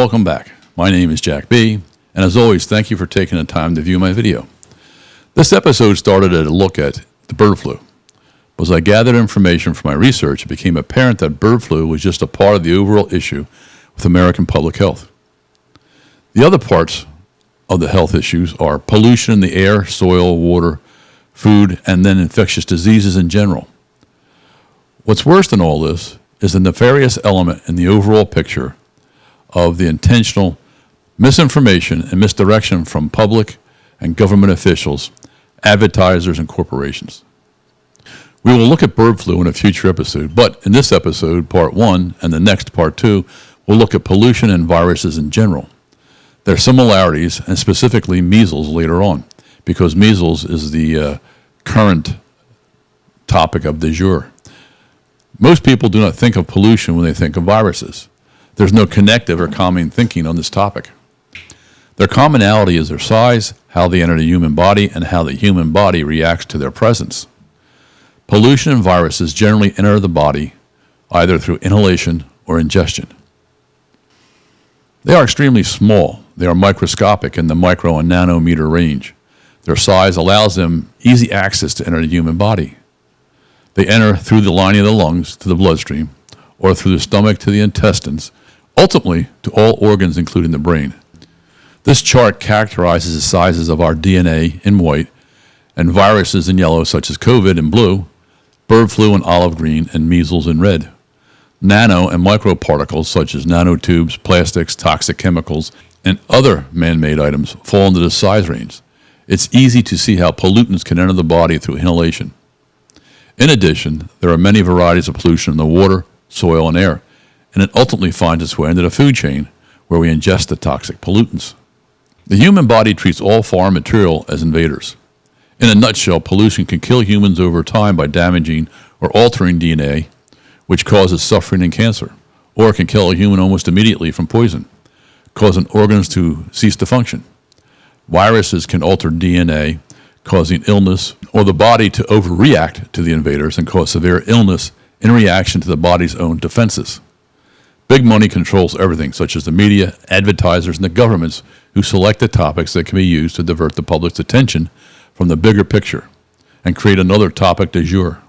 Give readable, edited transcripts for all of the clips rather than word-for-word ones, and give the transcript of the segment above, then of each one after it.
welcome back. My name is Jack B., and as always, thank you for taking the time to view my video. This episode started at a look at the bird flu. As I gathered information from my research, it became apparent that bird flu was just a part of the overall issue with American public health. The other parts of the health issues are pollution in the air, soil, water, food, and then infectious diseases in general. What's worse than all this is the nefarious element in the overall picture of the intentional misinformation and misdirection from public and government officials, advertisers, and corporations. We will look at bird flu in a future episode, but in this episode, part 1, and the next, part 2, we'll look at pollution and viruses in general. Their similarities, and specifically measles later on, because measles is the current topic of du jour. Most people do not think of pollution when they think of viruses. There's no connective or common thinking on this topic. Their commonality is their size, how they enter the human body, and how the human body reacts to their presence. Pollution and viruses generally enter the body either through inhalation or ingestion. They are extremely small. They are microscopic in the micro and nanometer range. Their size allows them easy access to enter the human body. They enter through the lining of the lungs to the bloodstream, or through the stomach to the intestines, ultimately to all organs including the brain. This chart characterizes the sizes of our DNA in white and viruses in yellow, such as COVID in blue, bird flu in olive green, and measles in red. Nano and microparticles such as nanotubes, plastics, toxic chemicals, and other man-made items fall into this size range. It's easy to see how pollutants can enter the body through inhalation. In addition, there are many varieties of pollution in the water, soil, and air, and it ultimately finds its way into the food chain where we ingest the toxic pollutants. The human body treats all foreign material as invaders. In a nutshell, pollution can kill humans over time by damaging or altering DNA, which causes suffering and cancer, or it can kill a human almost immediately from poison, causing organs to cease to function. Viruses can alter DNA, causing illness, or the body to overreact to the invaders and cause severe illness in reaction to the body's own defenses. Big money controls everything, such as the media, advertisers, and the governments who select the topics that can be used to divert the public's attention from the bigger picture and create another topic du jour.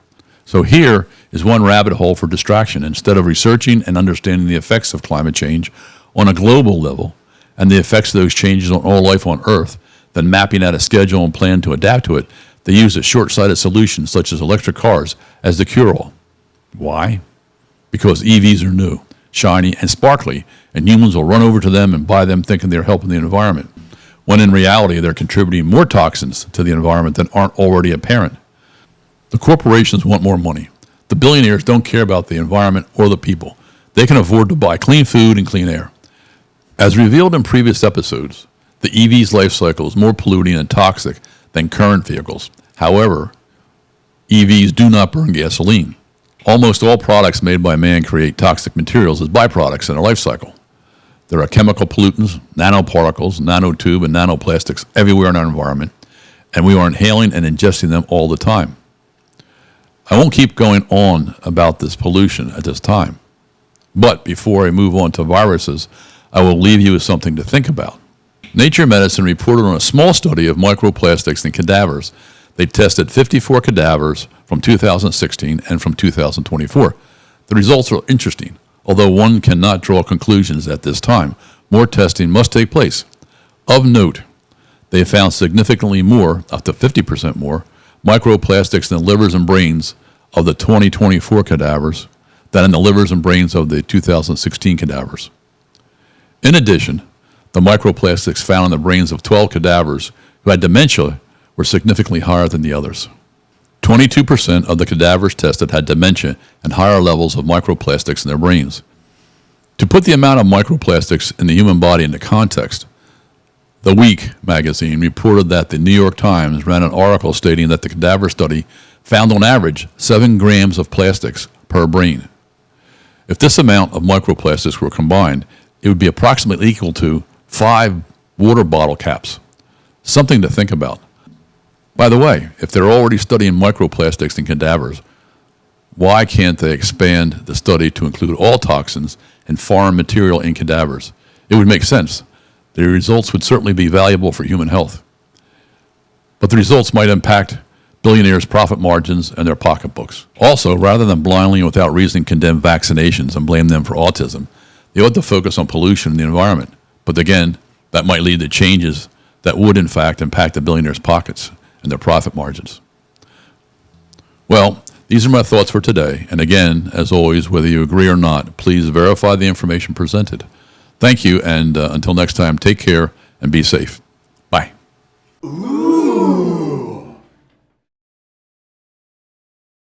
So here is one rabbit hole for distraction. Instead of researching and understanding the effects of climate change on a global level and the effects of those changes on all life on Earth, then mapping out a schedule and plan to adapt to it, they use a short-sighted solution such as electric cars as the cure-all. Why? Because EVs are new, shiny, and sparkly, and humans will run over to them and buy them thinking they're helping the environment, when in reality they're contributing more toxins to the environment than aren't already apparent. The corporations want more money. The billionaires don't care about the environment or the people. They can afford to buy clean food and clean air. As revealed in previous episodes, the EV's life cycle is more polluting and toxic than current vehicles. However, EVs do not burn gasoline. Almost all products made by man create toxic materials as byproducts in their life cycle. There are chemical pollutants, nanoparticles, nanotube, and nanoplastics everywhere in our environment, and we are inhaling and ingesting them all the time. I won't keep going on about this pollution at this time, but before I move on to viruses, I will leave you with something to think about. Nature Medicine reported on a small study of microplastics in cadavers. They tested 54 cadavers from 2016 and from 2024. The results are interesting. Although one cannot draw conclusions at this time, more testing must take place. Of note, they found significantly more, up to 50% more, microplastics in the livers and brains of the 2024 cadavers than in the livers and brains of the 2016 cadavers. In addition, the microplastics found in the brains of 12 cadavers who had dementia were significantly higher than the others. 22% of the cadavers tested had dementia and higher levels of microplastics in their brains. To put the amount of microplastics in the human body into context, The Week magazine reported that the New York Times ran an article stating that the cadaver study found on average 7 grams of plastics per brain. If this amount of microplastics were combined, it would be approximately equal to 5 water bottle caps. Something to think about. By the way, if they're already studying microplastics in cadavers, why can't they expand the study to include all toxins and foreign material in cadavers? It would make sense. The results would certainly be valuable for human health. But the results might impact billionaires' profit margins and their pocketbooks. Also, rather than blindly and without reason condemn vaccinations and blame them for autism, they ought to focus on pollution in the environment. But again, that might lead to changes that would, in fact, impact the billionaires' pockets and their profit margins. Well, these are my thoughts for today. And again, as always, whether you agree or not, please verify the information presented. Thank you, and until next time, take care and be safe. Bye.